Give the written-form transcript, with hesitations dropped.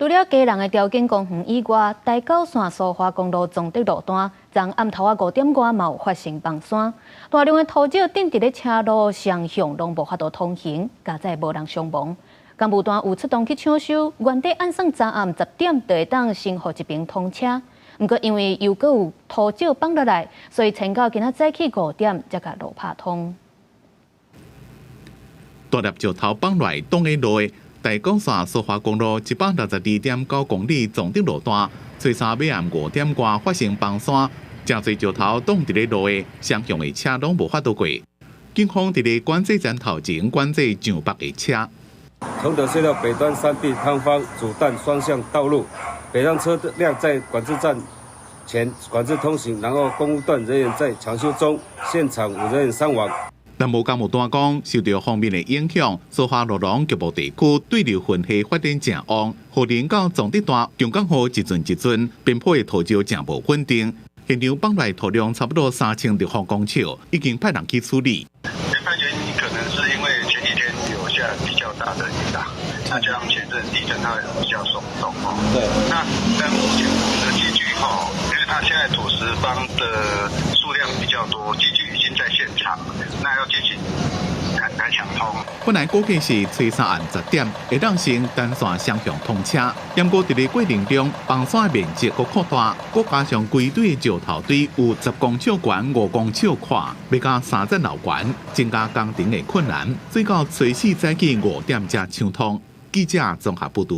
除了家人的条件公园以外，台九线苏花公路崇德路段，昨暗头5点外嘛有发生崩山，大量的土石顶伫咧车路双向拢无法度通行，加在无人伤亡。干部段有出动去抢修，原底按算昨暗10点就会当先互一边通车。不过因为又搁有土石放落来，所以撑到今仔早起5点才甲路拍通。大粒石头放来挡在路的台九线苏花公路162.9公里崇德路段，初三尾暗5点外发生崩山，真侪石头挡伫咧路的双向的车拢无法度过。警方伫咧管制站头前管制上北的车。崇德隧道北端山壁塌方主弹双向道路，北上车辆在管制站前管制通行，然后公务段人员在抢修中，现场5人员伤亡。南无干部单讲，受到方面的影响，苏花路龙局部地区对流混合发展正旺，河林到崇德段中港河一阵一阵，边坡的土石正无稳定，现场放来土量差不多3000立方公尺，已经派人去处理。研判原因可能是因为前几天有下比较大的雨啦，那加上前阵地震它比较松动哦。对。那但目前我们的机具哈，因为它现在土石方的数量比较多，机具已经在现场，那要进行来抢通。本来估计是初三暗10点会当成单线双向通车，不过伫咧过程中，崩山的面积佫扩大，佫加上规堆的石头堆有10公尺悬、5公尺宽，要加30楼悬，增加工程的困难。最到初4早起5点才抢通。记者综合报道。